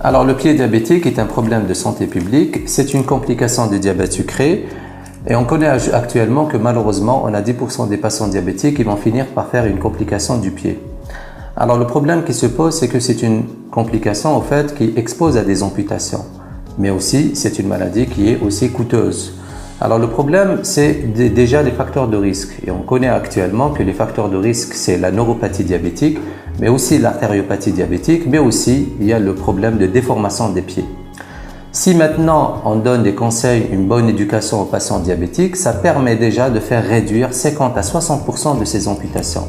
Alors, le pied diabétique est un problème de santé publique. C'est une complication du diabète sucré. Et on connaît actuellement que malheureusement, on a 10% des patients diabétiques qui vont finir par faire une complication du pied. Alors, le problème qui se pose, c'est que c'est une complication, en fait, qui expose à des amputations. Mais aussi, c'est une maladie qui est aussi coûteuse. Alors, le problème, c'est déjà les facteurs de risque. Et on connaît actuellement que les facteurs de risque, c'est la neuropathie diabétique, mais aussi l'artériopathie diabétique, mais aussi, il y a le problème de déformation des pieds. Si maintenant on donne des conseils, une bonne éducation aux patients diabétiques, ça permet déjà de faire réduire 50 à 60% de ces amputations.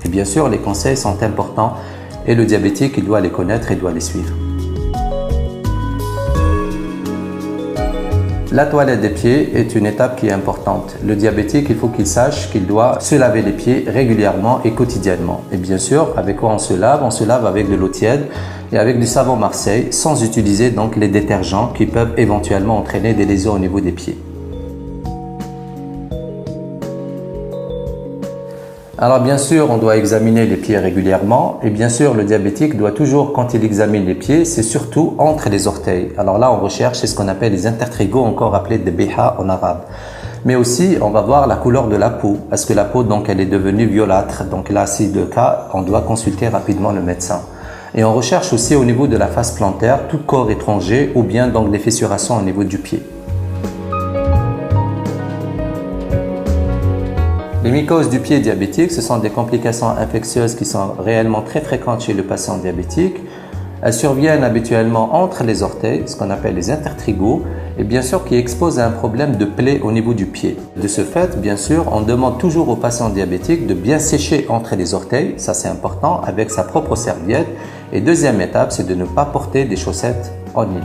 Et bien sûr, les conseils sont importants et le diabétique, il doit les connaître et doit les suivre. La toilette des pieds est une étape qui est importante. Le diabétique, il faut qu'il sache qu'il doit se laver les pieds régulièrement et quotidiennement. Et bien sûr, avec quoi on se lave? On se lave avec de l'eau tiède et avec du savon Marseille, sans utiliser donc les détergents qui peuvent éventuellement entraîner des lésions au niveau des pieds. Alors bien sûr, on doit examiner les pieds régulièrement et bien sûr, le diabétique doit toujours, quand il examine les pieds, c'est surtout entre les orteils. Alors là, on recherche ce qu'on appelle les intertrigaux, encore appelés des biha en arabe. Mais aussi, on va voir la couleur de la peau. Est-ce que la peau, donc, elle est devenue violâtre? Donc là, si c'est le cas, on doit consulter rapidement le médecin. Et on recherche aussi au niveau de la face plantaire, tout corps étranger ou bien donc des fissurations au niveau du pied. Les mycoses du pied diabétique, ce sont des complications infectieuses qui sont réellement très fréquentes chez le patient diabétique. Elles surviennent habituellement entre les orteils, ce qu'on appelle les intertrigaux, et bien sûr qui exposent à un problème de plaie au niveau du pied. De ce fait, bien sûr, on demande toujours au patient diabétique de bien sécher entre les orteils, ça c'est important, avec sa propre serviette. Et deuxième étape, c'est de ne pas porter des chaussettes en nylon.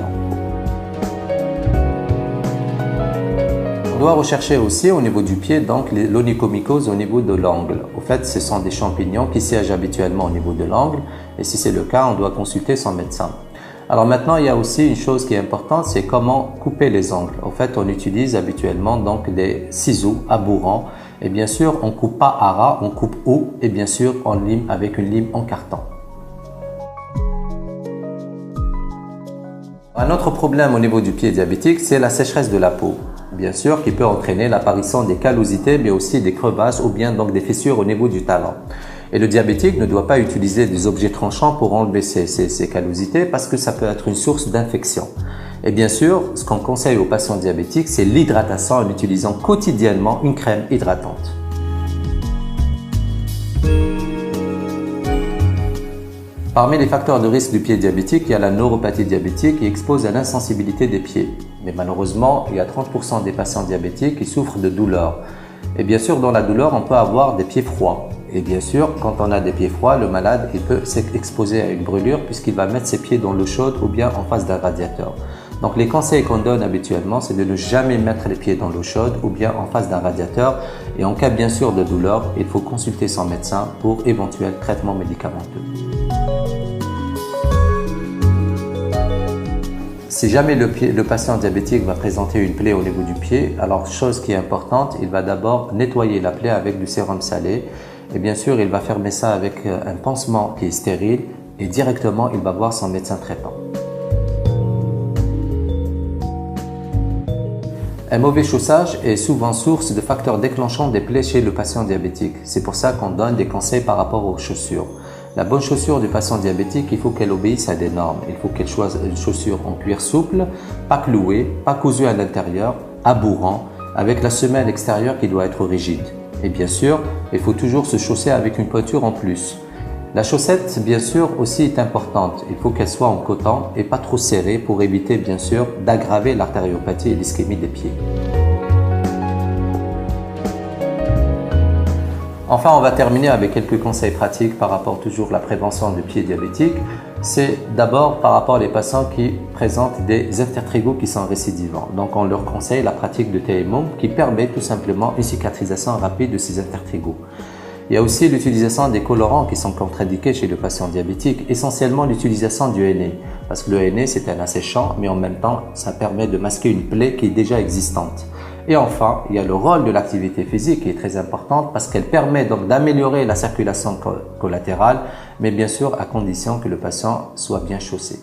On doit rechercher aussi au niveau du pied donc l'onychomycose au niveau de l'angle. Au fait, ce sont des champignons qui siègent habituellement au niveau de l'angle et si c'est le cas, on doit consulter son médecin. Alors maintenant, il y a aussi une chose qui est importante, c'est comment couper les angles. En fait, on utilise habituellement donc des ciseaux abourants et bien sûr, on coupe pas à ras, on coupe haut et bien sûr, on lime avec une lime en carton. Un autre problème au niveau du pied diabétique, c'est la sécheresse de la peau. Bien sûr, qui peut entraîner l'apparition des callosités, mais aussi des crevasses ou bien donc des fissures au niveau du talon. Et le diabétique ne doit pas utiliser des objets tranchants pour enlever ces callosités parce que ça peut être une source d'infection. Et bien sûr, ce qu'on conseille aux patients diabétiques, c'est l'hydratation en utilisant quotidiennement une crème hydratante. Parmi les facteurs de risque du pied diabétique, il y a la neuropathie diabétique qui expose à l'insensibilité des pieds. Mais malheureusement, il y a 30% des patients diabétiques qui souffrent de douleurs. Et bien sûr, dans la douleur, on peut avoir des pieds froids. Et bien sûr, quand on a des pieds froids, le malade il peut s'exposer à une brûlure puisqu'il va mettre ses pieds dans l'eau chaude ou bien en face d'un radiateur. Donc les conseils qu'on donne habituellement, c'est de ne jamais mettre les pieds dans l'eau chaude ou bien en face d'un radiateur. Et en cas bien sûr de douleur, il faut consulter son médecin pour éventuel traitement médicamenteux. Si jamais le patient diabétique va présenter une plaie au niveau du pied, alors chose qui est importante, il va d'abord nettoyer la plaie avec du sérum salé et bien sûr il va fermer ça avec un pansement qui est stérile et directement il va voir son médecin traitant. Un mauvais chaussage est souvent source de facteurs déclenchants des plaies chez le patient diabétique. C'est pour ça qu'on donne des conseils par rapport aux chaussures. La bonne chaussure du patient diabétique, il faut qu'elle obéisse à des normes. Il faut qu'elle soit une chaussure en cuir souple, pas clouée, pas cousue à l'intérieur, abourant, avec la semelle extérieure qui doit être rigide. Et bien sûr, il faut toujours se chausser avec une pointure en plus. La chaussette, bien sûr, aussi est importante. Il faut qu'elle soit en coton et pas trop serrée pour éviter, bien sûr, d'aggraver l'artériopathie et l'ischémie des pieds. Enfin, on va terminer avec quelques conseils pratiques par rapport toujours à la prévention du pied diabétique. C'est d'abord par rapport aux patients qui présentent des intertrigaux qui sont récidivants. Donc, on leur conseille la pratique de Tayammum qui permet tout simplement une cicatrisation rapide de ces intertrigaux. Il y a aussi l'utilisation des colorants qui sont contre-indiqués chez le patient diabétique, essentiellement l'utilisation du henné. Parce que le henné, c'est un asséchant, mais en même temps, ça permet de masquer une plaie qui est déjà existante. Et enfin, il y a le rôle de l'activité physique qui est très importante parce qu'elle permet donc d'améliorer la circulation collatérale, mais bien sûr à condition que le patient soit bien chaussé.